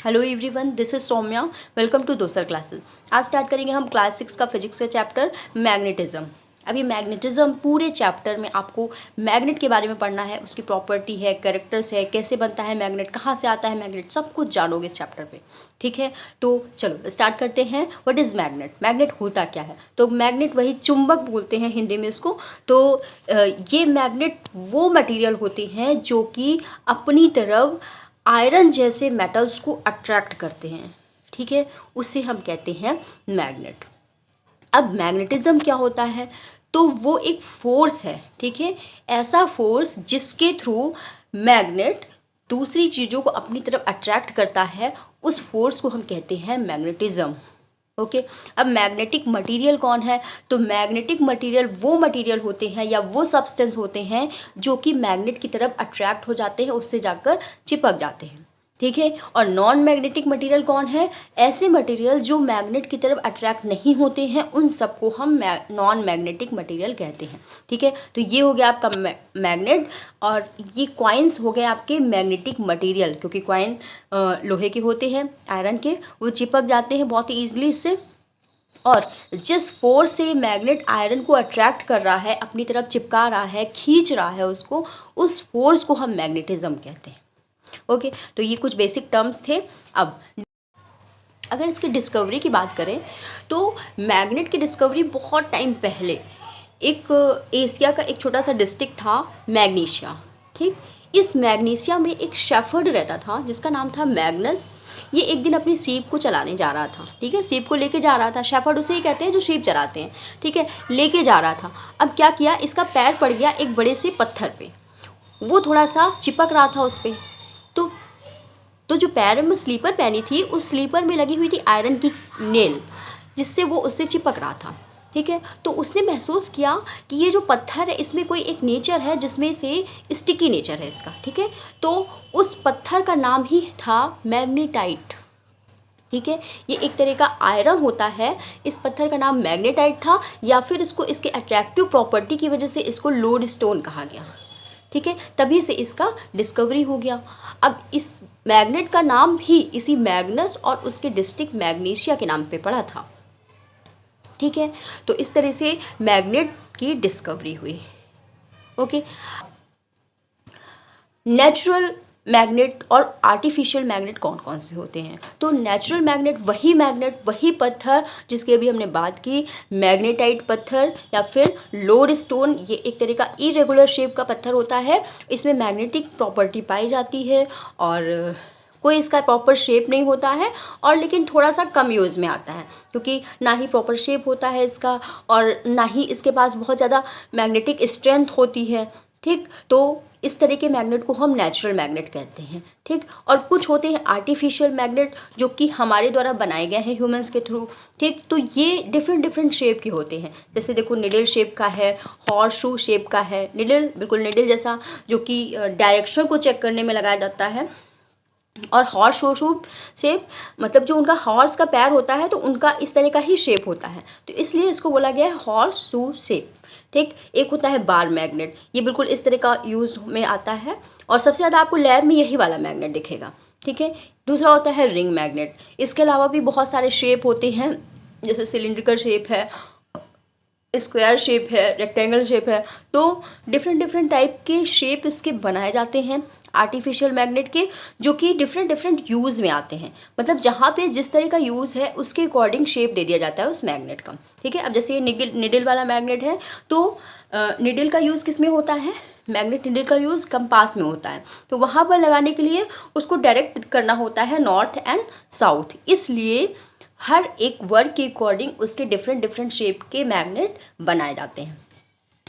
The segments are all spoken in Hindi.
Hello everyone, this is Saumya. Welcome to दोसर क्लासेस। आज स्टार्ट करेंगे हम क्लास 6 का फिजिक्स का चैप्टर मैग्नेटिज्म। अभी मैग्नेटिज्म पूरे चैप्टर में आपको मैग्नेट के बारे में पढ़ना है, उसकी प्रॉपर्टी है, कैरेक्टर्स है, कैसे बनता है मैग्नेट, कहाँ से आता है मैग्नेट, सब कुछ जानोगे इस चैप्टर पे। ठीक है, तो चलो स्टार्ट करते हैं। What is magnet? मैग्नेट होता क्या है? तो मैग्नेट वही चुंबक बोलते हैं हिंदी में इसको। तो ये मैग्नेट वो मटीरियल होते हैं जो कि अपनी तरफ आयरन जैसे मेटल्स को अट्रैक्ट करते हैं। ठीक है, उसे हम कहते हैं मैग्नेट। अब मैग्नेटिज्म क्या होता है? तो वो एक फोर्स है, ठीक है, ऐसा फोर्स जिसके थ्रू मैग्नेट दूसरी चीज़ों को अपनी तरफ अट्रैक्ट करता है, उस फोर्स को हम कहते हैं मैग्नेटिज्म। ओके। अब मैग्नेटिक मटेरियल कौन है? तो मैग्नेटिक मटेरियल वो मटेरियल होते हैं या वो सब्सटेंस होते हैं जो कि मैग्नेट की तरफ अट्रैक्ट हो जाते हैं, उससे जाकर चिपक जाते हैं। ठीक है। और नॉन मैग्नेटिक मटेरियल कौन है? ऐसे मटेरियल जो मैग्नेट की तरफ अट्रैक्ट नहीं होते हैं, उन सबको हम नॉन मैग्नेटिक मटेरियल कहते हैं। ठीक है, तो ये हो गया आपका मैग्नेट। और ये कॉइन्स हो गए आपके मैग्नेटिक मटेरियल, क्योंकि कॉइन लोहे के होते हैं, आयरन के, वो चिपक जाते हैं बहुत ही ईजिली इससे। और जिस फोर्स से मैग्नेट आयरन को अट्रैक्ट कर रहा है, अपनी तरफ चिपका रहा है, खींच रहा है उसको, उस फोर्स को हम मैग्नेटिज्म कहते हैं। ओके, तो ये कुछ बेसिक टर्म्स थे। अब अगर इसकी डिस्कवरी की बात करें तो मैग्नेट की डिस्कवरी बहुत टाइम पहले एक एशिया का एक छोटा सा डिस्ट्रिक्ट था, मैग्नीशिया। ठीक, इस मैग्नीशिया में एक शेफर्ड रहता था जिसका नाम था मैग्नस। ये एक दिन अपनी सीप को चलाने जा रहा था। ठीक है, सीप को लेके जा रहा था। शेफर्ड उसे ही कहते हैं जो सीप चलाते हैं। ठीक है, लेके जा रहा था। अब क्या किया, इसका पैर पड़ गया एक बड़े से पत्थर पे। वो थोड़ा सा चिपक रहा था उस पर। तो जो पैर में स्लीपर पहनी थी, उस स्लीपर में लगी हुई थी आयरन की नेल, जिससे वो उससे चिपक रहा था। ठीक है, तो उसने महसूस किया कि ये जो पत्थर है इसमें कोई एक नेचर है जिसमें से स्टिकी नेचर है इसका। ठीक है, तो उस पत्थर का नाम ही था मैग्नेटाइट। ठीक है, ये एक तरह का आयरन होता है। इस पत्थर का नाम मैग्नेटाइट था, या फिर इसको इसके अट्रैक्टिव प्रॉपर्टी की वजह से इसको लोड स्टोन कहा गया। ठीक है, तभी से इसका डिस्कवरी हो गया। अब इस मैग्नेट का नाम भी इसी मैग्नस और उसके डिस्ट्रिक्ट मैग्नीशिया के नाम पे पड़ा था। ठीक है, तो इस तरह से मैग्नेट की डिस्कवरी हुई। ओके। नेचुरल मैग्नेट और आर्टिफिशियल मैग्नेट कौन कौन से होते हैं? तो नेचुरल मैग्नेट वही पत्थर जिसकी अभी हमने बात की, मैग्नेटाइट पत्थर या फिर लोड स्टोन। ये एक तरह का इरेगुलर शेप का पत्थर होता है, इसमें मैग्नेटिक प्रॉपर्टी पाई जाती है और कोई इसका प्रॉपर शेप नहीं होता है, और लेकिन थोड़ा सा कम यूज़ में आता है, क्योंकि ना ही प्रॉपर शेप होता है इसका और ना ही इसके पास बहुत ज़्यादा मैग्नेटिक स्ट्रेंथ होती है। ठीक, तो इस तरह के मैग्नेट को हम नेचुरल मैग्नेट कहते हैं। ठीक, और कुछ होते हैं आर्टिफिशियल मैग्नेट जो कि हमारे द्वारा बनाए गए हैं ह्यूमंस के थ्रू। ठीक, तो ये डिफरेंट डिफरेंट शेप के होते हैं। जैसे देखो, निडल शेप का है, हॉर्स शू शेप का है, निडल बिल्कुल निडल जैसा, जो कि डायरेक्शन को चेक करने में लगाया जाता है। और हॉर्स शू शेप मतलब जो उनका हॉर्स का पैर होता है, तो उनका इस तरह का ही शेप होता है, तो इसलिए इसको बोला गया है हॉर्स शू शेप। ठीक, एक होता है बार मैग्नेट, ये बिल्कुल इस तरह का यूज़ में आता है, और सबसे ज़्यादा आपको लैब में यही वाला मैग्नेट दिखेगा। ठीक है, दूसरा होता है रिंग मैग्नेट। इसके अलावा भी बहुत सारे शेप होते हैं, जैसे सिलिंड्रिकल शेप है, स्क्वायर शेप है, रेक्टेंगल शेप है। तो डिफरेंट डिफरेंट टाइप के शेप इसके बनाए जाते हैं आर्टिफिशियल मैग्नेट के, जो कि डिफरेंट डिफरेंट यूज़ में आते हैं। मतलब जहाँ पे जिस तरह का यूज़ है उसके अकॉर्डिंग शेप दे दिया जाता है उस मैग्नेट का। ठीक है, अब जैसे ये निडल वाला मैग्नेट है, तो निडल का यूज़ किस में होता है? मैग्नेट निडल का यूज़ कंपास में होता है, तो वहाँ पर लगाने के लिए उसको डायरेक्ट करना होता है नॉर्थ एंड साउथ, इसलिए हर एक वर्क के अकॉर्डिंग उसके डिफरेंट डिफरेंट शेप के मैग्नेट बनाए जाते हैं।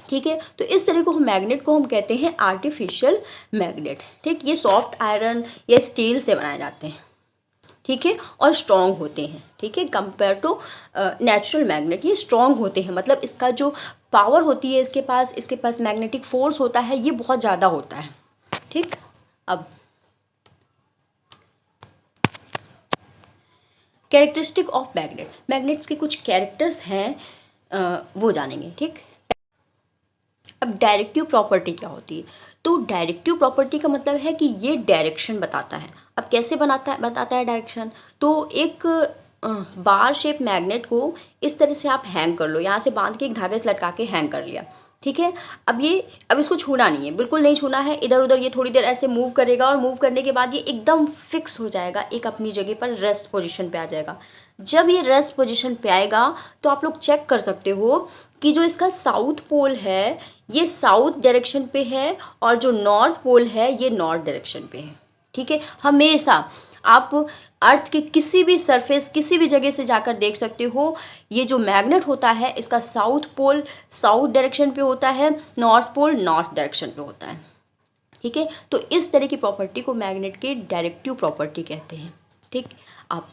ठीक है, तो इस तरह को हम मैग्नेट को हम कहते हैं आर्टिफिशियल मैग्नेट। ठीक, ये सॉफ्ट आयरन या स्टील से बनाए जाते हैं। ठीक है, और स्ट्रॉन्ग होते हैं। ठीक है, कंपेयर टू नेचुरल मैग्नेट ये स्ट्रॉन्ग होते हैं, मतलब इसका जो पावर होती है इसके पास मैग्नेटिक फोर्स होता है, ये बहुत ज़्यादा होता है। ठीक, अब कैरेक्टरिस्टिक ऑफ मैग्नेट्स के कुछ कैरेक्टर्स हैं, वो जानेंगे। ठीक, अब डायरेक्टिव प्रॉपर्टी क्या होती है? तो डायरेक्टिव प्रॉपर्टी का मतलब है कि ये डायरेक्शन बताता है। अब कैसे बताता है डायरेक्शन? तो एक बार शेप मैग्नेट को इस तरह से आप हैंग कर लो, यहाँ से बांध के एक धागे से लटका के हैंग कर लिया, ठीक है। अब इसको छूना नहीं है, बिल्कुल नहीं छूना है, इधर उधर ये थोड़ी देर ऐसे मूव करेगा और मूव करने के बाद ये एकदम फिक्स हो जाएगा, एक अपनी जगह पर रेस्ट पोजीशन पे आ जाएगा। जब ये रेस्ट पोजीशन पे आएगा तो आप लोग चेक कर सकते हो कि जो इसका साउथ पोल है ये साउथ डायरेक्शन पे है और जो नॉर्थ पोल है ये नॉर्थ डायरेक्शन पे है, ठीक है। हमेशा आप अर्थ के किसी भी सरफेस किसी भी जगह से जाकर देख सकते हो, ये जो मैग्नेट होता है इसका साउथ पोल साउथ डायरेक्शन पे होता है, नॉर्थ पोल नॉर्थ डायरेक्शन पे होता है, ठीक है। तो इस तरह की प्रॉपर्टी को मैग्नेट के डायरेक्टिव प्रॉपर्टी कहते हैं, ठीक। अब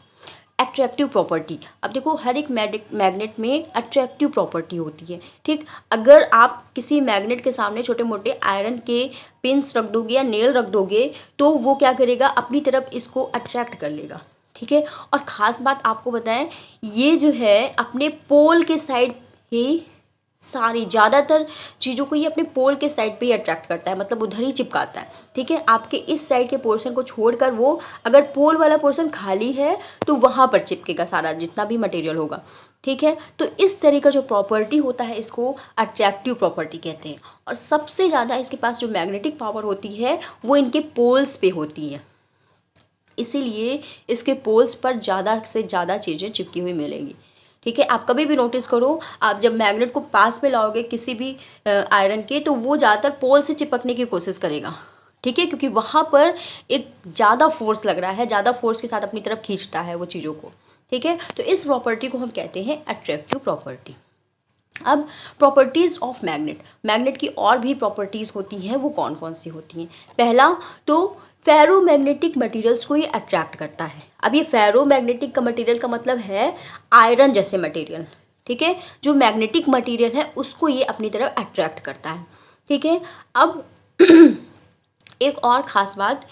अट्रैक्टिव प्रॉपर्टी, अब देखो हर एक मैग्नेट में अट्रैक्टिव प्रॉपर्टी होती है, ठीक। अगर आप किसी मैग्नेट के सामने छोटे मोटे आयरन के पिंस रख दोगे या नेल रख दोगे तो वो क्या करेगा, अपनी तरफ इसको अट्रैक्ट कर लेगा, ठीक है। और ख़ास बात आपको बताएं, ये जो है अपने पोल के साइड ही सारी ज़्यादातर चीज़ों को ये अपने पोल के साइड पे ही अट्रैक्ट करता है, मतलब उधर ही चिपकाता है, ठीक है। आपके इस साइड के पोर्शन को छोड़कर वो अगर पोल वाला पोर्शन खाली है तो वहाँ पर चिपकेगा सारा जितना भी मटेरियल होगा, ठीक है। तो इस तरह का जो प्रॉपर्टी होता है इसको अट्रैक्टिव प्रॉपर्टी कहते हैं। और सबसे ज़्यादा इसके पास जो मैग्नेटिक पावर होती है वो इनके पोल्स पे होती है, इसीलिए इसके पोल्स पर ज़्यादा से ज़्यादा चीज़ें चिपकी हुई मिलेंगी, ठीक है। आप कभी भी नोटिस करो, आप जब मैग्नेट को पास में लाओगे किसी भी आयरन के तो वो ज़्यादातर पोल से चिपकने की कोशिश करेगा, ठीक है, क्योंकि वहाँ पर एक ज़्यादा फोर्स लग रहा है, ज़्यादा फोर्स के साथ अपनी तरफ खींचता है वो चीज़ों को, ठीक है। तो इस प्रॉपर्टी को हम कहते हैं अट्रैक्टिव प्रॉपर्टी। अब प्रॉपर्टीज़ ऑफ मैग्नेट की और भी प्रॉपर्टीज़ होती हैं, वो कौन कौन सी होती हैं? पहला तो फेरोमैग्नेटिक मटेरियल्स को ये अट्रैक्ट करता है। अब ये फेरोमैग्नेटिक का मटेरियल का मतलब है आयरन जैसे मटेरियल, ठीक है। जो मैग्नेटिक मटेरियल है उसको ये अपनी तरफ अट्रैक्ट करता है, ठीक है। अब एक और ख़ास बात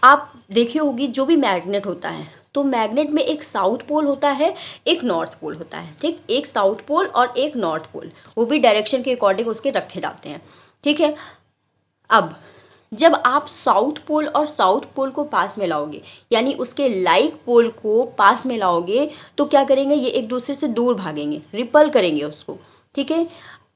आप देखी होगी, जो भी मैग्नेट होता है तो मैग्नेट में एक साउथ पोल होता है एक नॉर्थ पोल होता है, ठीक। एक साउथ पोल और एक नॉर्थ पोल, वो भी डायरेक्शन के अकॉर्डिंग उसके रखे जाते हैं, ठीक है। अब जब आप साउथ पोल और साउथ पोल को पास में लाओगे यानी उसके लाइक पोल को पास में लाओगे तो क्या करेंगे, ये एक दूसरे से दूर भागेंगे, रिपल करेंगे उसको, ठीक है।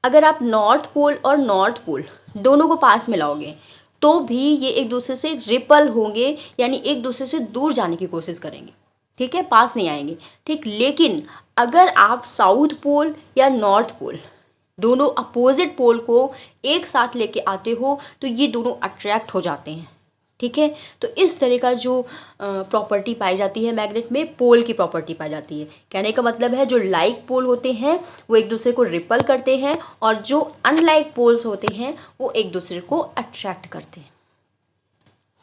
अगर आप नॉर्थ पोल और नॉर्थ पोल दोनों को पास में लाओगे तो भी ये एक दूसरे से रिपल होंगे, यानी एक दूसरे से दूर जाने की कोशिश करेंगे, ठीक है, पास नहीं आएंगे, ठीक। लेकिन अगर आप साउथ पोल या नॉर्थ पोल दोनों अपोजिट पोल को एक साथ लेके आते हो तो ये दोनों अट्रैक्ट हो जाते हैं, ठीक है। तो इस तरह का जो प्रॉपर्टी पाई जाती है मैग्नेट में, पोल की प्रॉपर्टी पाई जाती है। कहने का मतलब है जो लाइक पोल होते हैं वो एक दूसरे को रिपल करते हैं और जो अनलाइक पोल्स होते हैं वो एक दूसरे को अट्रैक्ट करते हैं,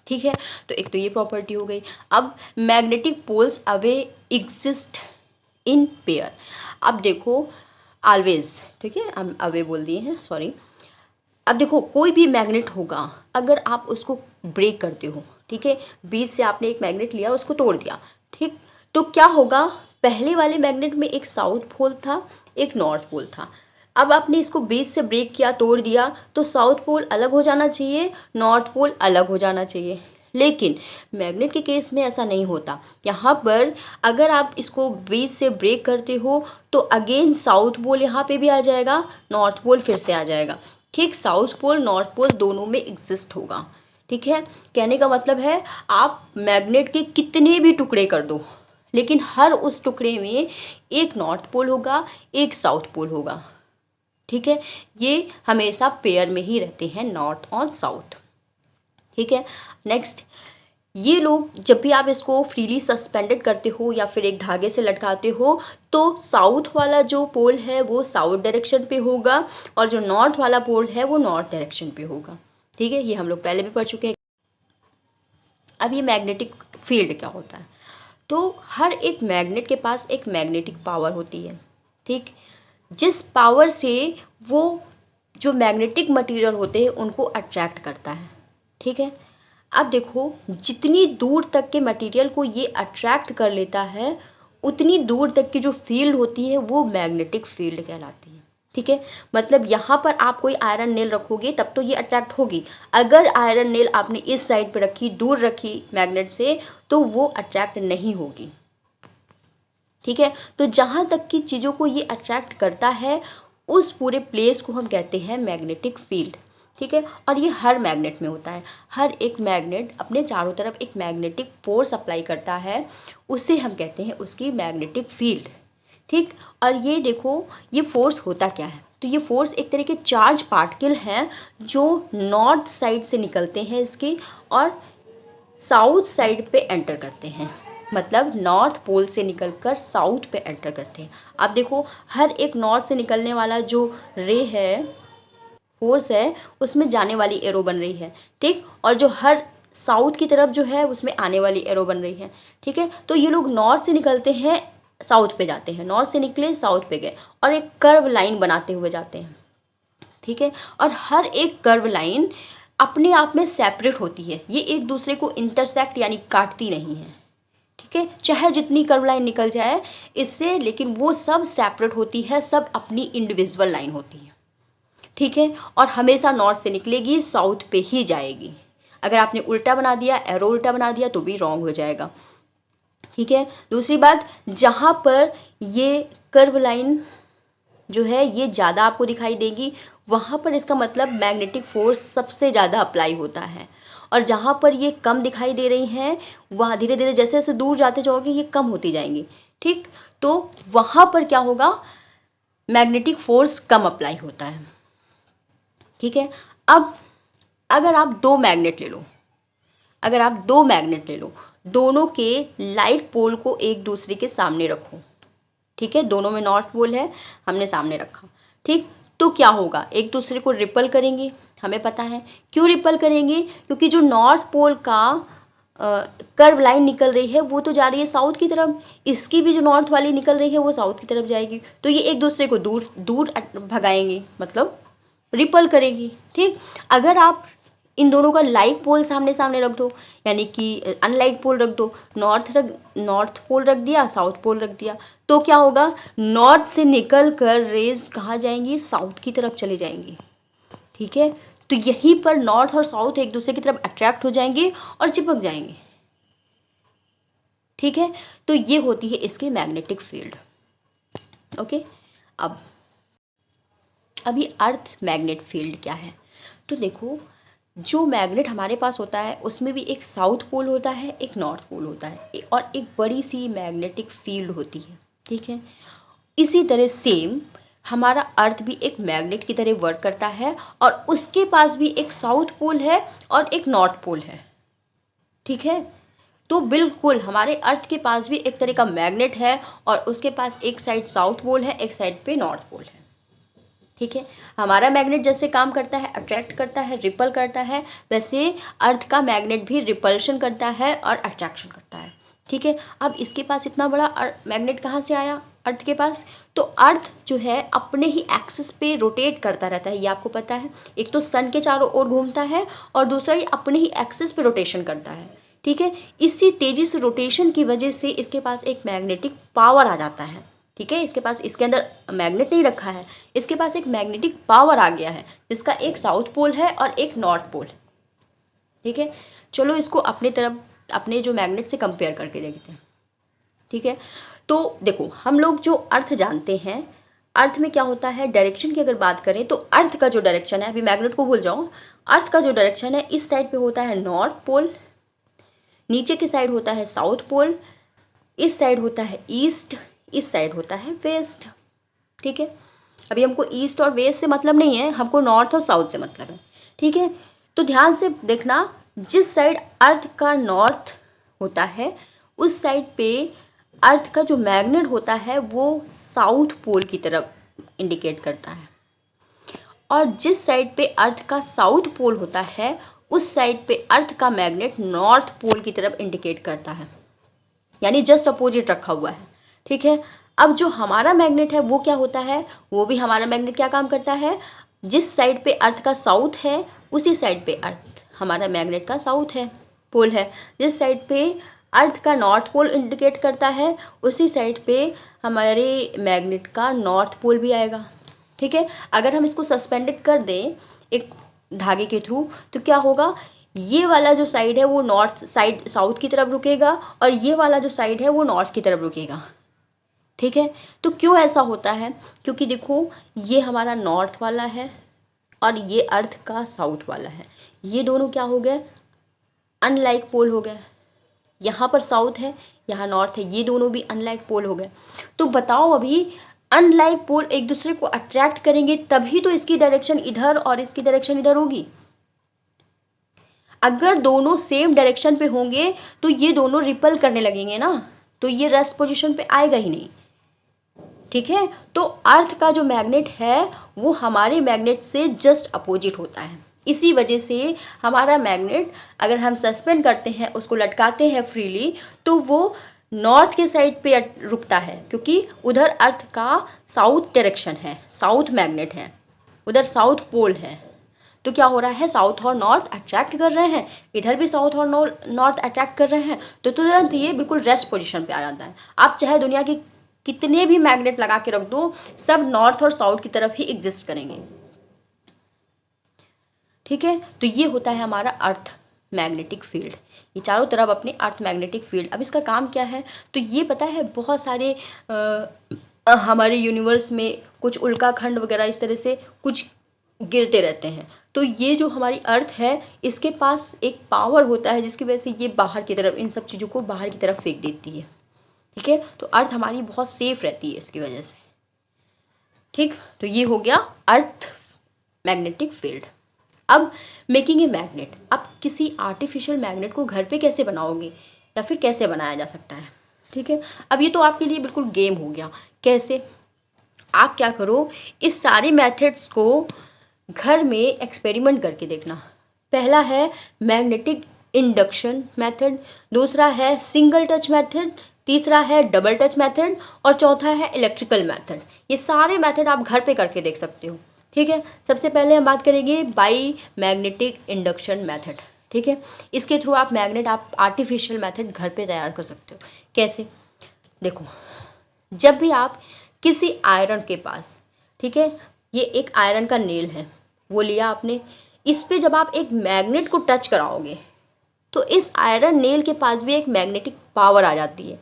ठीक है। तो एक तो ये प्रॉपर्टी हो गई। अब मैग्नेटिक पोल्स अवे एग्जिस्ट इन पेयर। अब देखो ऑलवेज, ठीक है, हम अवे बोल दिए हैं, सॉरी। अब देखो कोई भी मैग्नेट होगा, अगर आप उसको ब्रेक करते हो, ठीक है, बीच से आपने एक मैग्नेट लिया उसको तोड़ दिया, ठीक, तो क्या होगा, पहले वाले मैग्नेट में एक साउथ पोल था एक नॉर्थ पोल था। अब आपने इसको बीच से ब्रेक किया, तोड़ दिया, तो साउथ पोल अलग हो जाना चाहिए, नॉर्थ पोल अलग हो जाना चाहिए। लेकिन मैग्नेट के केस में ऐसा नहीं होता। यहाँ पर अगर आप इसको बीच से ब्रेक करते हो तो अगेन साउथ पोल यहाँ पे भी आ जाएगा, नॉर्थ पोल फिर से आ जाएगा, ठीक। साउथ पोल नॉर्थ पोल दोनों में एग्जिस्ट होगा, ठीक है। कहने का मतलब है आप मैग्नेट के कितने भी टुकड़े कर दो लेकिन हर उस टुकड़े में एक नॉर्थ पोल होगा एक साउथ पोल होगा, ठीक है। ये हमेशा पेयर में ही रहते हैं, नॉर्थ और साउथ, ठीक है। नेक्स्ट, ये लोग जब भी आप इसको फ्रीली सस्पेंडेड करते हो या फिर एक धागे से लटकाते हो तो साउथ वाला जो पोल है वो साउथ डायरेक्शन पे होगा और जो नॉर्थ वाला पोल है वो नॉर्थ डायरेक्शन पे होगा, ठीक है। ये हम लोग पहले भी पढ़ चुके हैं। अब ये मैग्नेटिक फील्ड क्या होता है, तो हर एक मैग्नेट के पास एक मैग्नेटिक पावर होती है, ठीक। जिस पावर से वो जो मैग्नेटिक मटेरियल होते हैं उनको अट्रैक्ट करता है, ठीक है। अब देखो जितनी दूर तक के मटेरियल को ये अट्रैक्ट कर लेता है उतनी दूर तक की जो फील्ड होती है वो मैग्नेटिक फील्ड कहलाती है, ठीक है, मतलब यहाँ पर आप कोई आयरन नेल रखोगे तब तो ये अट्रैक्ट होगी। अगर आयरन नेल आपने इस साइड पे रखी, दूर रखी मैग्नेट से, तो वो अट्रैक्ट नहीं होगी। ठीक है, तो जहाँ तक की चीज़ों को ये अट्रैक्ट करता है उस पूरे प्लेस को हम कहते हैं मैग्नेटिक फील्ड। ठीक है, और ये हर मैग्नेट में होता है। हर एक मैग्नेट अपने चारों तरफ एक मैग्नेटिक फोर्स अप्लाई करता है, उसे हम कहते हैं उसकी मैग्नेटिक फील्ड। ठीक, और ये देखो ये फोर्स होता क्या है, तो ये फोर्स एक तरह के चार्ज पार्टिकल हैं जो नॉर्थ साइड से निकलते हैं इसके और साउथ साइड पे एंटर करते हैं, मतलब नॉर्थ पोल से निकलकर साउथ पे एंटर करते हैं। अब देखो हर एक नॉर्थ से निकलने वाला जो रे है, फोर्स है, उसमें जाने वाली एरो बन रही है। ठीक, और जो हर साउथ की तरफ जो है उसमें आने वाली एरो बन रही है। ठीक है, तो ये लोग नॉर्थ से निकलते हैं साउथ पे जाते हैं, नॉर्थ से निकले साउथ पे गए और एक कर्व लाइन बनाते हुए जाते हैं। ठीक है, और हर एक कर्व लाइन अपने आप में सेपरेट होती है, ये एक दूसरे को इंटरसेक्ट यानी काटती नहीं है। ठीक है, चाहे जितनी कर्व लाइन निकल जाए इससे, लेकिन वो सब सेपरेट होती है, सब अपनी इंडिविजुअल लाइन होती है। ठीक है, और हमेशा नॉर्थ से निकलेगी साउथ पे ही जाएगी। अगर आपने उल्टा बना दिया, एरो उल्टा बना दिया, तो भी रॉन्ग हो जाएगा। ठीक है, दूसरी बात, जहाँ पर ये कर्व लाइन जो है ये ज़्यादा आपको दिखाई देगी, वहाँ पर इसका मतलब मैग्नेटिक फोर्स सबसे ज़्यादा अप्लाई होता है। और जहाँ पर ये कम दिखाई दे रही हैं, वहाँ धीरे धीरे जैसे जैसे दूर जाते जाओगे ये कम होती जाएंगी। ठीक, तो वहाँ पर क्या होगा, मैग्नेटिक फोर्स कम अप्लाई होता है। ठीक है, अब अगर आप दो मैग्नेट ले लो, अगर आप दो मैग्नेट ले लो, दोनों के लाइट पोल को एक दूसरे के सामने रखो। ठीक है, दोनों में नॉर्थ पोल है, हमने सामने रखा। ठीक, तो क्या होगा, एक दूसरे को रिपल करेंगे, हमें पता है। क्यों रिपल करेंगे, क्योंकि जो नॉर्थ पोल का कर्व लाइन निकल रही है वो तो जा रही है साउथ की तरफ, इसकी भी जो नॉर्थ वाली निकल रही है वो साउथ की तरफ जाएगी, तो ये एक दूसरे को दूर दूर भगाएंगे, मतलब रिपल करेंगी। ठीक, अगर आप इन दोनों का लाइक पोल सामने सामने रख दो, यानी कि अनलाइक पोल रख दो, नॉर्थ पोल रख दिया, साउथ पोल रख दिया, तो क्या होगा, नॉर्थ से निकल कर रेज कहाँ जाएंगी, साउथ की तरफ चले जाएंगी। ठीक है, तो यहीं पर नॉर्थ और साउथ एक दूसरे की तरफ अट्रैक्ट हो जाएंगे और चिपक जाएंगे। ठीक है, तो ये होती है इसके मैग्नेटिक फील्ड। ओके, अब अभी अर्थ मैग्नेट फील्ड क्या है, तो देखो जो मैग्नेट हमारे पास होता है उसमें भी एक साउथ पोल होता है, एक नॉर्थ पोल होता है, और एक बड़ी सी मैग्नेटिक फील्ड होती है। ठीक है, इसी तरह सेम हमारा अर्थ भी एक मैग्नेट की तरह वर्क करता है, और उसके पास भी एक साउथ पोल है और एक नॉर्थ पोल है। ठीक है, तो बिल्कुल हमारे अर्थ के पास भी एक तरह का मैग्नेट है, और उसके पास एक साइड साउथ पोल है, एक साइड पे नॉर्थ पोल है। ठीक है, हमारा मैग्नेट जैसे काम करता है, अट्रैक्ट करता है, रिपल करता है, वैसे अर्थ का मैग्नेट भी रिपल्शन करता है और अट्रैक्शन करता है। ठीक है, अब इसके पास इतना बड़ा मैग्नेट कहाँ से आया अर्थ के पास, तो अर्थ जो है अपने ही एक्सिस पे रोटेट करता रहता है, ये आपको पता है। एक तो सन के चारों ओर घूमता है और दूसरा ये अपने ही एक्सिस पे रोटेशन करता है। ठीक है, इसी तेज़ी से रोटेशन की वजह से इसके पास एक मैग्नेटिक पावर आ जाता है। ठीक है, इसके पास, इसके अंदर मैग्नेट नहीं रखा है, इसके पास एक मैग्नेटिक पावर आ गया है जिसका एक साउथ पोल है और एक नॉर्थ पोल। ठीक है, चलो इसको अपने तरफ, अपने जो मैग्नेट से कंपेयर करके देखते हैं। ठीक है, तो देखो हम लोग जो अर्थ जानते हैं, अर्थ में क्या होता है, डायरेक्शन की अगर बात करें तो अर्थ का जो डायरेक्शन है, अभी मैग्नेट को भूल जाओ, अर्थ का जो डायरेक्शन है इस साइड पे होता है नॉर्थ पोल, नीचे की साइड होता है साउथ पोल, इस साइड होता है ईस्ट, इस साइड होता है वेस्ट। ठीक है, अभी हमको ईस्ट और वेस्ट से मतलब नहीं है, हमको नॉर्थ और साउथ से मतलब है। ठीक है, तो ध्यान से देखना, जिस साइड अर्थ का नॉर्थ होता है उस साइड पे अर्थ का जो मैग्नेट होता है वो साउथ पोल की तरफ इंडिकेट करता है, और जिस साइड पे अर्थ का साउथ पोल होता है उस साइड पे अर्थ का मैग्नेट नॉर्थ पोल की तरफ इंडिकेट करता है, यानी जस्ट अपोजिट रखा हुआ है। ठीक है, अब जो हमारा मैग्नेट है वो क्या होता है, वो भी हमारा मैग्नेट क्या काम करता है, जिस साइड पे अर्थ का साउथ है उसी साइड पे अर्थ हमारा मैग्नेट का साउथ है, पोल है, जिस साइड पे अर्थ का नॉर्थ पोल इंडिकेट करता है उसी साइड पे हमारे मैग्नेट का नॉर्थ पोल भी आएगा। ठीक है। अगर हम इसको सस्पेंडेड कर दें एक धागे के थ्रू तो क्या होगा, ये वाला जो साइड है वो नॉर्थ साइड साउथ की तरफ रुकेगा और ये वाला जो साइड है वो नॉर्थ की तरफ रुकेगा। ठीक है। तो क्यों ऐसा होता है, क्योंकि देखो ये हमारा नॉर्थ वाला है और ये अर्थ का साउथ वाला है, ये दोनों क्या हो गए, अनलाइक पोल हो गए। यहाँ पर साउथ है, यहाँ नॉर्थ है, ये दोनों भी अनलाइक पोल हो गए। तो बताओ अभी अनलाइक पोल एक दूसरे को अट्रैक्ट करेंगे तभी तो इसकी डायरेक्शन इधर और इसकी डायरेक्शन इधर होगी। अगर दोनों सेम डायरेक्शन पे होंगे तो ये दोनों रिपल करने लगेंगे ना, तो ये रेस्ट पोजीशन पे आएगा ही नहीं। ठीक है। तो अर्थ का जो मैग्नेट है वो हमारे मैग्नेट से जस्ट अपोजिट होता है। इसी वजह से हमारा मैग्नेट अगर हम सस्पेंड करते हैं, उसको लटकाते हैं फ्रीली, तो वो नॉर्थ के साइड पे रुकता है, क्योंकि उधर अर्थ का साउथ डायरेक्शन है, साउथ मैग्नेट है, उधर साउथ पोल है। तो क्या हो रहा है, साउथ और नॉर्थ अट्रैक्ट कर रहे हैं, इधर भी साउथ और नॉर्थ अट्रैक्ट कर रहे हैं, तो तुरंत ये बिल्कुल रेस्ट पोजीशन पे आ जाता है। आप चाहे दुनिया की कितने भी मैग्नेट लगा के रख दो, सब नॉर्थ और साउथ की तरफ ही एग्जिस्ट करेंगे। ठीक है। तो ये होता है हमारा अर्थ मैग्नेटिक फील्ड, ये चारों तरफ अपने अर्थ मैग्नेटिक फील्ड। अब इसका काम क्या है, तो ये पता है बहुत सारे हमारे यूनिवर्स में कुछ उल्काखंड वगैरह इस तरह से कुछ गिरते रहते हैं, तो ये जो हमारी अर्थ है इसके पास एक पावर होता है जिसकी वजह से ये बाहर की तरफ इन सब चीज़ों को बाहर की तरफ फेंक देती है। ठीक है। तो अर्थ हमारी बहुत सेफ रहती है इसकी वजह से। ठीक। तो ये हो गया अर्थ मैग्नेटिक फील्ड। अब मेकिंग ए मैग्नेट, आप किसी आर्टिफिशियल मैग्नेट को घर पे कैसे बनाओगे या फिर कैसे बनाया जा सकता है। ठीक है। अब ये तो आपके लिए बिल्कुल गेम हो गया। कैसे, आप क्या करो, इस सारे मेथड्स को घर में एक्सपेरिमेंट करके देखना। पहला है मैग्नेटिक इंडक्शन मेथड, दूसरा है सिंगल टच मेथड, तीसरा है डबल टच मेथड और चौथा है इलेक्ट्रिकल मेथड। ये सारे मेथड आप घर पे करके देख सकते हो। ठीक है। सबसे पहले हम बात करेंगे बाई मैग्नेटिक इंडक्शन मेथड। ठीक है। इसके थ्रू आप मैग्नेट आप आर्टिफिशियल मेथड घर पे तैयार कर सकते हो। कैसे, देखो, जब भी आप किसी आयरन के पास, ठीक है, ये एक आयरन का नेल है, वो लिया आपने, इस पे जब आप एक मैग्नेट को टच कराओगे तो इस आयरन नेल के पास भी एक मैग्नेटिक पावर आ जाती है।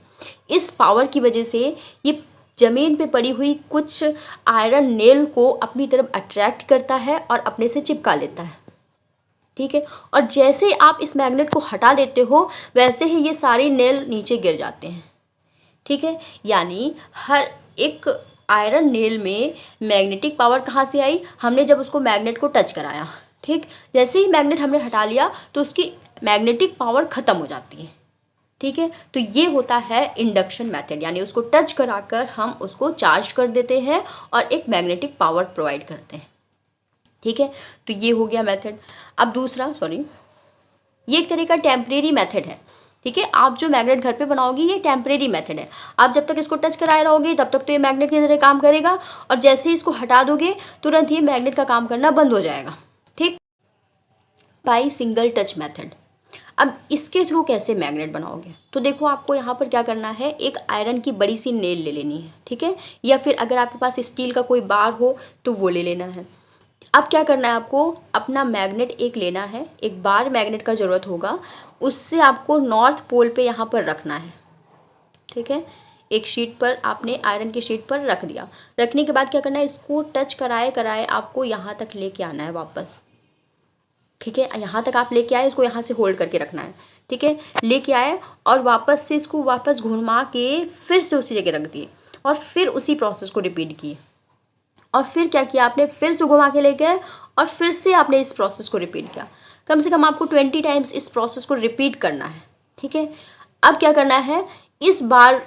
इस पावर की वजह से ये ज़मीन पे पड़ी हुई कुछ आयरन नेल को अपनी तरफ अट्रैक्ट करता है और अपने से चिपका लेता है। ठीक है। और जैसे आप इस मैग्नेट को हटा देते हो वैसे ही ये सारे नेल नीचे गिर जाते हैं। ठीक है। यानी हर एक आयरन नेल में मैग्नेटिक पावर कहाँ से आई, हमने जब उसको मैग्नेट को टच कराया। ठीक। जैसे ही मैग्नेट हमने हटा लिया तो उसकी मैग्नेटिक पावर ख़त्म हो जाती है। ठीक है। तो ये होता है इंडक्शन मेथड, यानी उसको टच कराकर हम उसको चार्ज कर देते हैं और एक मैग्नेटिक पावर प्रोवाइड करते हैं। ठीक है। तो ये हो गया मेथड। अब दूसरा, ये एक तरह का टेम्परेरी मेथड है। ठीक है। आप जो मैग्नेट घर पे बनाओगे ये टेम्परेरी मेथड है। आप जब तक इसको टच कराए रहोगे तब तक तो ये मैग्नेट की तरह काम करेगा और जैसे ही इसको हटा दोगे तुरंत ये मैग्नेट का काम करना बंद हो जाएगा। ठीक। बाई सिंगल टच मेथड, अब इसके थ्रू कैसे मैग्नेट बनाओगे, तो देखो आपको यहाँ पर क्या करना है, एक आयरन की बड़ी सी नेल ले लेनी है। ठीक है। या फिर अगर आपके पास स्टील का कोई बार हो तो वो ले लेना है। अब क्या करना है, आपको अपना मैग्नेट एक लेना है, एक बार मैग्नेट का ज़रूरत होगा, उससे आपको नॉर्थ पोल पे यहाँ पर रखना है। ठीक है। एक शीट पर आपने आयरन की शीट पर रख दिया। रखने के बाद क्या करना है, इसको टच कराए कराए आपको यहाँ तक लेके आना है वापस। ठीक है। यहाँ तक आप लेके आए, इसको यहाँ से होल्ड करके रखना है। ठीक है। लेके आए और वापस से इसको वापस घुमा के फिर से उसी जगह रख दिए और फिर उसी प्रोसेस को रिपीट किए। और फिर क्या किया आपने, फिर से घुमा के ले गए और फिर से आपने इस प्रोसेस को रिपीट किया। कम से कम आपको 20 टाइम्स इस प्रोसेस को रिपीट करना है। ठीक है। अब क्या करना है, इस बार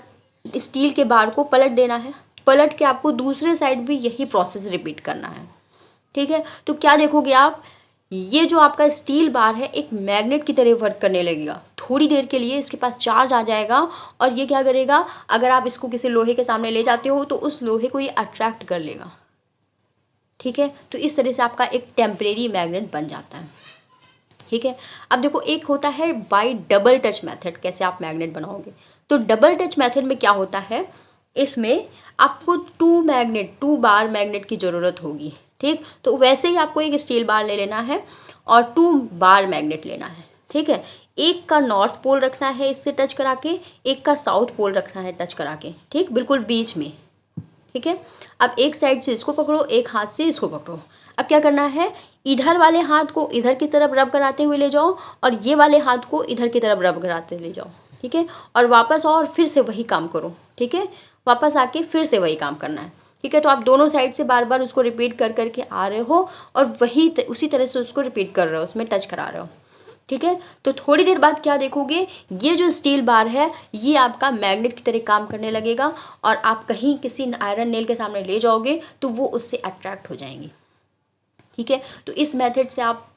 स्टील के बार को पलट देना है, पलट के आपको दूसरे साइड भी यही प्रोसेस रिपीट करना है। ठीक है। तो क्या देखोगे आप, ये जो आपका स्टील बार है एक मैग्नेट की तरह वर्क करने लगेगा। थोड़ी देर के लिए इसके पास चार्ज आ जाएगा और ये क्या करेगा, अगर आप इसको किसी लोहे के सामने ले जाते हो तो उस लोहे को ये अट्रैक्ट कर लेगा। ठीक है। तो इस तरह से आपका एक टेम्परेरी मैग्नेट बन जाता है। ठीक है। अब देखो, एक होता है बाय डबल टच मेथड, कैसे आप मैग्नेट बनाओगे। तो डबल टच मेथड में क्या होता है, इसमें आपको 2 बार मैग्नेट की ज़रूरत होगी। ठीक, तो वैसे ही आपको एक स्टील बार ले लेना है और 2 बार मैग्नेट लेना है। ठीक है, एक का नॉर्थ पोल रखना है इससे टच करा के, एक का साउथ पोल रखना है टच करा के। ठीक, बिल्कुल बीच में। ठीक है, अब एक साइड से इसको पकड़ो, एक हाथ से इसको पकड़ो। अब क्या करना है, इधर वाले हाथ को इधर की तरफ रब कराते हुए ले जाओ और ये वाले हाथ को इधर की तरफ रब कराते ले जाओ। ठीक है, और वापस और फिर से वही काम करो। ठीक है, वापस आके फिर से वही काम करना है। ठीक है, तो आप दोनों साइड से बार बार उसको रिपीट कर करके आ रहे हो और वही उसी तरह से उसको रिपीट कर रहे हो, उसमें टच करा रहे हो। ठीक है, तो थोड़ी देर बाद क्या देखोगे, ये जो स्टील बार है ये आपका मैग्नेट की तरह काम करने लगेगा और आप कहीं किसी आयरन नेल के सामने ले जाओगे तो वो उससे अट्रैक्ट हो जाएंगी। ठीक है, तो इस मेथड से आप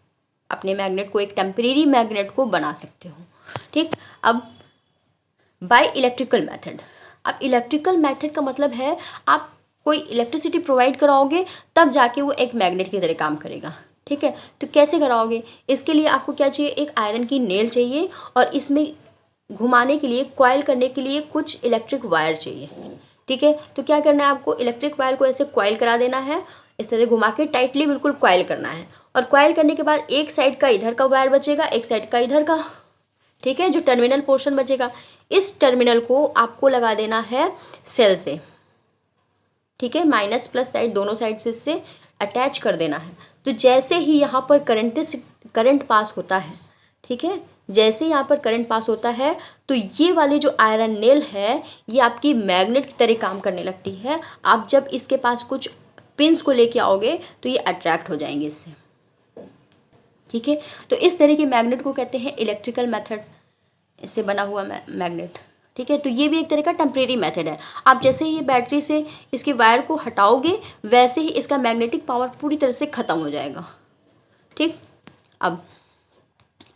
अपने मैग्नेट को, एक टेम्परेरी मैग्नेट को बना सकते हो। ठीक, अब बाय इलेक्ट्रिकल मेथड। अब इलेक्ट्रिकल मेथड का मतलब है आप कोई इलेक्ट्रिसिटी प्रोवाइड कराओगे तब जाके वो एक मैग्नेट की तरह काम करेगा। ठीक है, तो कैसे कराओगे, इसके लिए आपको क्या चाहिए, एक आयरन की नेल चाहिए और इसमें घुमाने के लिए, कॉइल करने के लिए कुछ इलेक्ट्रिक वायर चाहिए। ठीक है, तो क्या करना है, आपको इलेक्ट्रिक वायर को ऐसे कॉइल करा देना है, इस तरह घुमा के टाइटली बिल्कुल कॉइल करना है। और कॉइल करने के बाद एक साइड का इधर का वायर बचेगा, एक साइड का इधर का। ठीक है, जो टर्मिनल पोर्शन बचेगा, इस टर्मिनल को आपको लगा देना है सेल से। ठीक है, माइनस प्लस साइड दोनों साइड से इससे अटैच कर देना है। तो जैसे ही यहाँ पर करंट पास होता है, ठीक है, जैसे यहाँ पर करंट पास होता है तो ये वाली जो आयरन नेल है ये आपकी मैग्नेट की तरह काम करने लगती है। आप जब इसके पास कुछ पिंस को लेके आओगे तो ये अट्रैक्ट हो जाएंगे इससे। ठीक है, तो इस तरह के मैग्नेट को कहते हैं इलेक्ट्रिकल मेथड, इससे बना हुआ मैग्नेट। ठीक है, तो ये भी एक तरह का टेम्परेरी मेथड है। आप जैसे ही ये बैटरी से इसके वायर को हटाओगे वैसे ही इसका मैग्नेटिक पावर पूरी तरह से ख़त्म हो जाएगा। ठीक, अब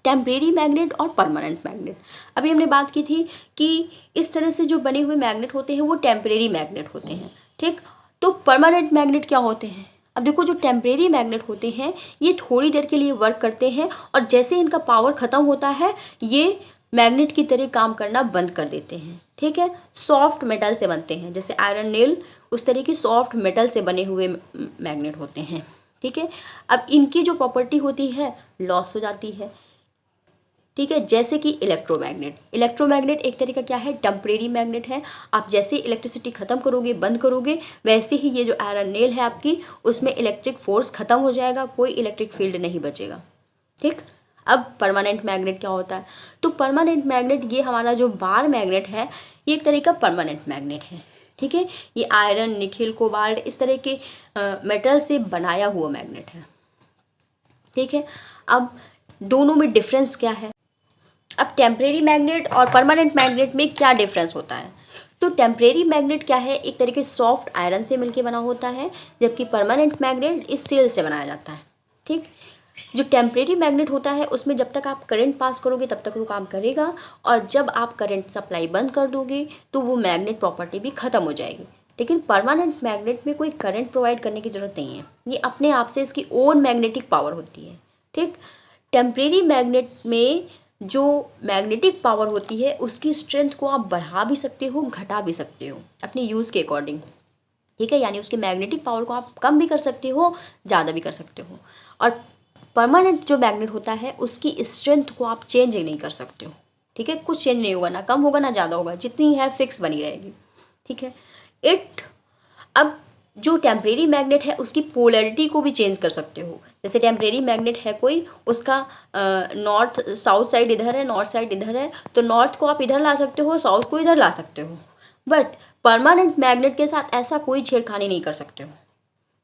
टेम्परेरी मैग्नेट और परमानेंट मैग्नेट। अभी हमने बात की थी कि इस तरह से जो बने हुए मैग्नेट होते हैं वो टेम्परेरी मैग्नेट होते हैं। ठीक, तो परमानेंट मैग्नेट क्या होते हैं। अब देखो, जो टेम्परेरी मैग्नेट होते हैं ये थोड़ी देर के लिए वर्क करते हैं और जैसे इनका पावर ख़त्म होता है ये मैग्नेट की तरह काम करना बंद कर देते हैं। ठीक है, सॉफ्ट मेटल से बनते हैं, जैसे आयरन नेल उस तरह की सॉफ्ट मेटल से बने हुए मैग्नेट होते हैं। ठीक है, अब इनकी जो प्रॉपर्टी होती है लॉस हो जाती है। ठीक है, जैसे कि इलेक्ट्रोमैग्नेट एक तरह का क्या है, टेम्परेरी मैग्नेट है। आप जैसे इलेक्ट्रिसिटी ख़त्म करोगे, बंद करोगे, वैसे ही ये जो आयरन नेल है आपकी उसमें इलेक्ट्रिक फोर्स ख़त्म हो जाएगा, कोई इलेक्ट्रिक फील्ड नहीं बचेगा। ठीक, अब परमानेंट मैग्नेट क्या होता है, तो परमानेंट मैग्नेट ये हमारा जो बार मैग्नेट है ये एक तरह का परमानेंट मैग्नेट है। ठीक है, ये आयरन, निकेल, कोबाल्ट इस तरह के मेटल से बनाया हुआ मैग्नेट है। ठीक है, अब दोनों में डिफरेंस क्या है। अब टेम्परेरी मैग्नेट और परमानेंट मैग्नेट में क्या डिफरेंस होता है, तो टेम्परेरी मैग्नेट क्या है, एक तरह के सॉफ्ट आयरन से मिलके बना होता है, जबकि परमानेंट मैग्नेट स्टील से बनाया जाता है। ठीक, जो टेम्परेरी मैग्नेट होता है उसमें जब तक आप करंट पास करोगे तब तक वो काम करेगा और जब आप करंट सप्लाई बंद कर दोगे तो वो मैग्नेट प्रॉपर्टी भी ख़त्म हो जाएगी। लेकिन परमानेंट मैग्नेट में कोई करंट प्रोवाइड करने की ज़रूरत नहीं है, ये अपने आप से इसकी ओन मैग्नेटिक पावर होती है। ठीक, टेम्परेरी मैग्नेट में जो मैग्नेटिक पावर होती है उसकी स्ट्रेंथ को आप बढ़ा भी सकते हो, घटा भी सकते हो अपने यूज़ के अकॉर्डिंग। ठीक है, यानी उसके मैग्नेटिक पावर को आप कम भी कर सकते हो, ज़्यादा भी कर सकते हो। और परमानेंट जो मैग्नेट होता है उसकी स्ट्रेंथ को आप चेंज नहीं कर सकते हो। ठीक है, कुछ चेंज नहीं होगा, ना कम होगा ना ज़्यादा होगा, जितनी है फिक्स बनी रहेगी। ठीक है, अब जो टेम्परेरी मैग्नेट है उसकी पोलैरिटी को भी चेंज कर सकते हो। जैसे टेम्परेरी मैग्नेट है कोई, उसका नॉर्थ साउथ साइड इधर है, नॉर्थ साइड इधर है, तो नॉर्थ को आप इधर ला सकते हो, साउथ को इधर ला सकते हो, बट परमानेंट मैग्नेट के साथ ऐसा कोई छेड़खानी नहीं कर सकते हो।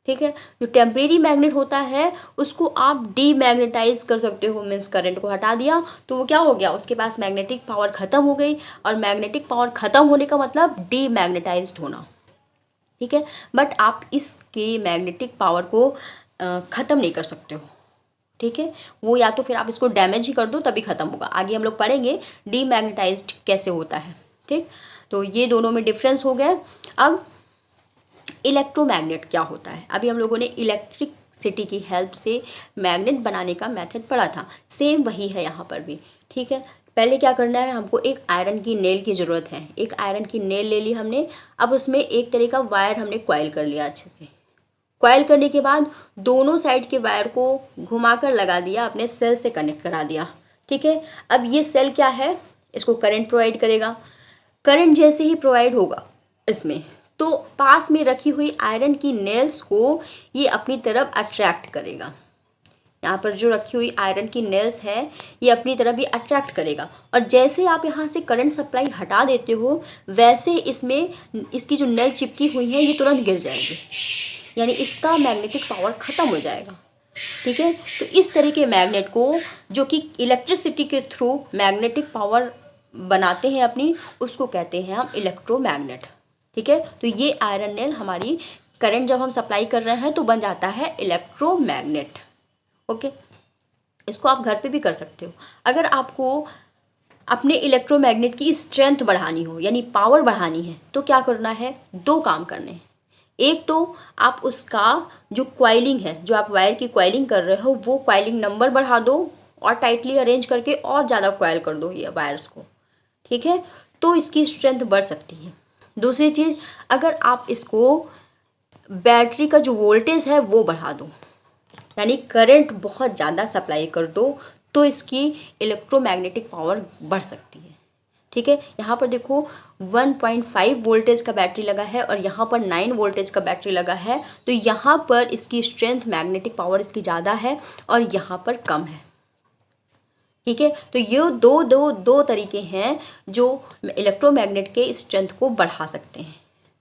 ठीक है, जो टेम्परेरी मैग्नेट होता है उसको आप डीमैग्नेटाइज कर सकते हो, मीन्स करंट को हटा दिया तो वो क्या हो गया, उसके पास मैग्नेटिक पावर ख़त्म हो गई, और मैग्नेटिक पावर ख़त्म होने का मतलब डीमैग्नेटाइज्ड होना। ठीक है, बट आप इसके मैग्नेटिक पावर को ख़त्म नहीं कर सकते हो। ठीक है, वो या तो फिर आप इसको डैमेज ही कर दो तभी ख़त्म होगा। आगे हम लोग पढ़ेंगे डीमैग्नेटाइज्ड कैसे होता है। ठीक, तो ये दोनों में डिफरेंस हो गया। अब इलेक्ट्रोमैग्नेट क्या होता है, अभी हम लोगों ने इलेक्ट्रिसिटी की हेल्प से मैग्नेट बनाने का मेथड पढ़ा था, सेम वही है यहाँ पर भी। ठीक है, पहले क्या करना है, हमको एक आयरन की नेल की ज़रूरत है। एक आयरन की नेल ले ली हमने। अब उसमें एक तरह का वायर हमने कॉइल कर लिया अच्छे से। कॉइल करने के बाद दोनों साइड के वायर को घुमाकर लगा दिया, अपने सेल से कनेक्ट करा दिया। ठीक है, अब ये सेल क्या है, इसको करंट प्रोवाइड करेगा। करंट जैसे ही प्रोवाइड होगा इसमें, तो पास में रखी हुई आयरन की नेल्स को ये अपनी तरफ अट्रैक्ट करेगा। यहाँ पर जो रखी हुई आयरन की नेल्स है ये अपनी तरफ भी अट्रैक्ट करेगा, और जैसे आप यहाँ से करंट सप्लाई हटा देते हो वैसे इसमें इसकी जो नेल चिपकी हुई है ये तुरंत गिर जाएगी, यानी इसका मैग्नेटिक पावर ख़त्म हो जाएगा। ठीक है, तो इस तरह के मैग्नेट को जो कि इलेक्ट्रिसिटी के थ्रू मैग्नेटिक पावर बनाते हैं अपनी, उसको कहते हैं हम इलेक्ट्रोमैग्नेट। ठीक है, तो ये आयरन नेल हमारी करंट जब हम सप्लाई कर रहे हैं तो बन जाता है इलेक्ट्रोमैग्नेट। ओके, इसको आप घर पे भी कर सकते हो। अगर आपको अपने इलेक्ट्रोमैग्नेट की स्ट्रेंथ बढ़ानी हो, यानी पावर बढ़ानी है, तो क्या करना है, दो काम करने हैं। एक तो आप उसका जो क्वाइलिंग है, जो आप वायर की क्वाइलिंग कर रहे हो, वो क्वाइलिंग नंबर बढ़ा दो और टाइटली अरेंज करके और ज़्यादा क्वाइल कर दो ये वायर्स को। ठीक है, तो इसकी स्ट्रेंथ बढ़ सकती है। दूसरी चीज़, अगर आप इसको बैटरी का जो वोल्टेज है वो बढ़ा दो, यानी करंट बहुत ज़्यादा सप्लाई कर दो, तो इसकी इलेक्ट्रोमैग्नेटिक पावर बढ़ सकती है। ठीक है, यहाँ पर देखो 1.5 वोल्टेज का बैटरी लगा है और यहाँ पर 9 वोल्टेज का बैटरी लगा है, तो यहाँ पर इसकी स्ट्रेंथ, मैग्नेटिक पावर इसकी ज़्यादा है और यहाँ पर कम है। ठीक है, तो ये दो तरीके हैं जो इलेक्ट्रोमैग्नेट के स्ट्रेंथ को बढ़ा सकते हैं।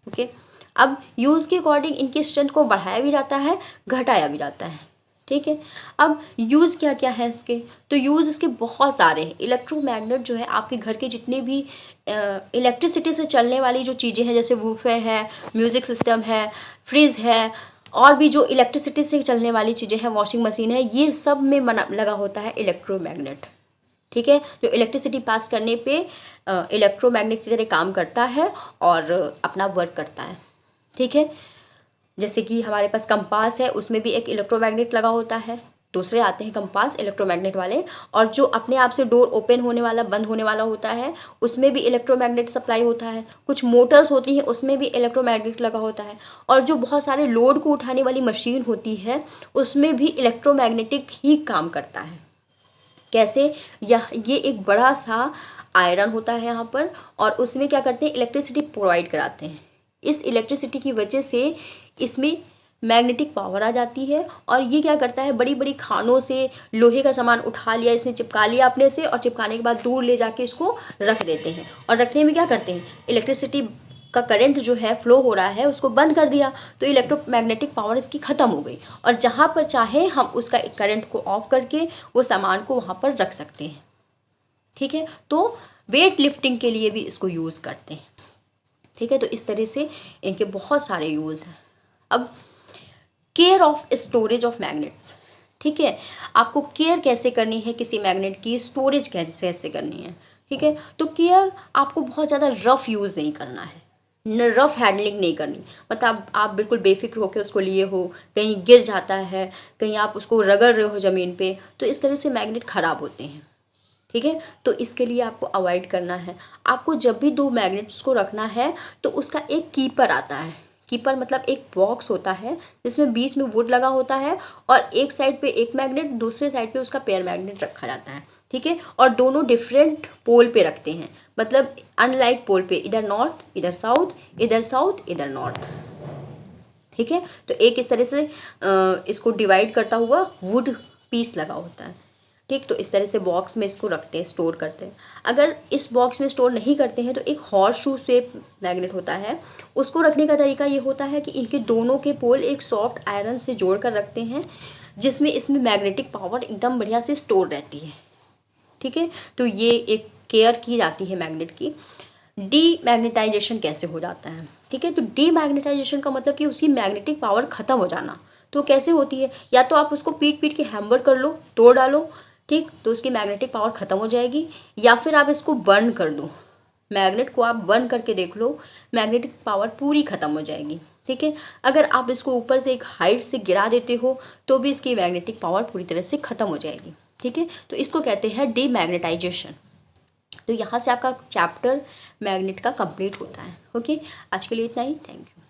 ओके, अब यूज़ के अकॉर्डिंग इनकी स्ट्रेंथ को बढ़ाया भी जाता है, घटाया भी जाता है। ठीक है, अब यूज़ क्या क्या है इसके, तो यूज़ इसके बहुत सारे हैं। इलेक्ट्रोमैग्नेट जो है आपके घर के जितने भी इलेक्ट्रिसिटी से चलने वाली जो चीज़ें हैं, जैसे वूफर है, म्यूज़िक सिस्टम है, फ्रिज है, और भी जो इलेक्ट्रिसिटी से चलने वाली चीज़ें हैं, वॉशिंग मशीन है, ये सब में लगा होता है इलेक्ट्रोमैग्नेट। ठीक है, जो इलेक्ट्रिसिटी पास करने पे इलेक्ट्रोमैग्नेट की तरह काम करता है और अपना वर्क करता है। ठीक है, जैसे कि हमारे पास कंपास है, उसमें भी एक इलेक्ट्रोमैग्नेट लगा होता है। दूसरे आते हैं कंपास इलेक्ट्रोमैग्नेट वाले, और जो अपने आप से डोर ओपन होने वाला, बंद होने वाला होता है, उसमें भी इलेक्ट्रोमैग्नेट सप्लाई होता है। कुछ मोटर्स होती हैं, उसमें भी इलेक्ट्रोमैग्नेट लगा होता है। और जो बहुत सारे लोड को उठाने वाली मशीन होती है, उसमें भी इलेक्ट्रोमैग्नेटिक ही काम करता है। कैसे, ये एक बड़ा सा आयरन होता है यहाँ पर, और उसमें क्या करते हैं, इलेक्ट्रिसिटी प्रोवाइड कराते हैं। इस इलेक्ट्रिसिटी की वजह से इसमें मैग्नेटिक पावर आ जाती है, और ये क्या करता है, बड़ी बड़ी खानों से लोहे का सामान उठा लिया, इसने चिपका लिया अपने से, और चिपकाने के बाद दूर ले जाके इसको रख देते हैं। और रखने में क्या करते हैं, इलेक्ट्रिसिटी का करंट जो है फ्लो हो रहा है उसको बंद कर दिया, तो इलेक्ट्रोमैग्नेटिक पावर इसकी ख़त्म हो गई, और जहाँ पर चाहे हम उसका करंट को ऑफ करके वो सामान को वहाँ पर रख सकते हैं। ठीक है, तो वेट लिफ्टिंग के लिए भी इसको यूज़ करते हैं। ठीक है, तो इस तरह से इनके बहुत सारे यूज़ हैं। अब care of storage of magnets. ठीक है, आपको केयर कैसे करनी है किसी मैग्नेट की, स्टोरेज कैसे करनी है। ठीक है, तो केयर आपको बहुत ज़्यादा रफ़ यूज़ नहीं करना है, रफ़ हैंडलिंग नहीं करनी। मतलब आप बिल्कुल बेफिक्र होकर उसको लिए हो, कहीं गिर जाता है, कहीं आप उसको रगड़ रहे हो ज़मीन पे, तो इस तरह से मैग्नेट ख़राब होते हैं। ठीक है, तो इसके लिए आपको अवॉइड करना है। आपको जब भी दो मैग्नेट्स को रखना है तो उसका एक कीपर आता है। कीपर मतलब एक बॉक्स होता है जिसमें बीच में वुड लगा होता है, और एक साइड पे एक मैग्नेट, दूसरे साइड पे उसका पेयर मैग्नेट रखा जाता है। ठीक है, और दोनों डिफरेंट पोल पे रखते हैं, मतलब अनलाइक पोल पे, इधर नॉर्थ इधर साउथ, इधर साउथ इधर नॉर्थ। ठीक है, तो एक इस तरह से इसको डिवाइड करता हुआ वुड पीस लगा होता है। ठीक, तो इस तरह से बॉक्स में इसको रखते हैं, स्टोर करते हैं। अगर इस बॉक्स में स्टोर नहीं करते हैं तो एक हॉर्स शू शेप मैग्नेट होता है, उसको रखने का तरीका ये होता है कि इनके दोनों के पोल एक सॉफ्ट आयरन से जोड़ कर रखते हैं, जिसमें इसमें मैग्नेटिक पावर एकदम बढ़िया से स्टोर रहती है। ठीक है, तो ये एक केयर की जाती है मैग्नेट की। डीमैग्नेटाइजेशन कैसे हो जाता है। ठीक है, तो डीमैग्नेटाइजेशन का मतलब कि उसकी मैग्नेटिक पावर ख़त्म हो जाना। तो कैसे होती है, या तो आप उसको पीट पीट के हैम्बर कर लो, तोड़ डालो, ठीक, तो उसकी मैग्नेटिक पावर ख़त्म हो जाएगी, या फिर आप इसको बर्न कर दो, मैग्नेट को आप बर्न करके देख लो, मैग्नेटिक पावर पूरी ख़त्म हो जाएगी। ठीक है, अगर आप इसको ऊपर से एक हाइट से गिरा देते हो तो भी इसकी मैग्नेटिक पावर पूरी तरह से ख़त्म हो जाएगी। ठीक है, तो इसको कहते हैं डीमैग्नेटाइजेशन। तो यहाँ से आपका चैप्टर मैग्नेट का कंप्लीट होता है। ओके, आज के लिए इतना ही। Thank you.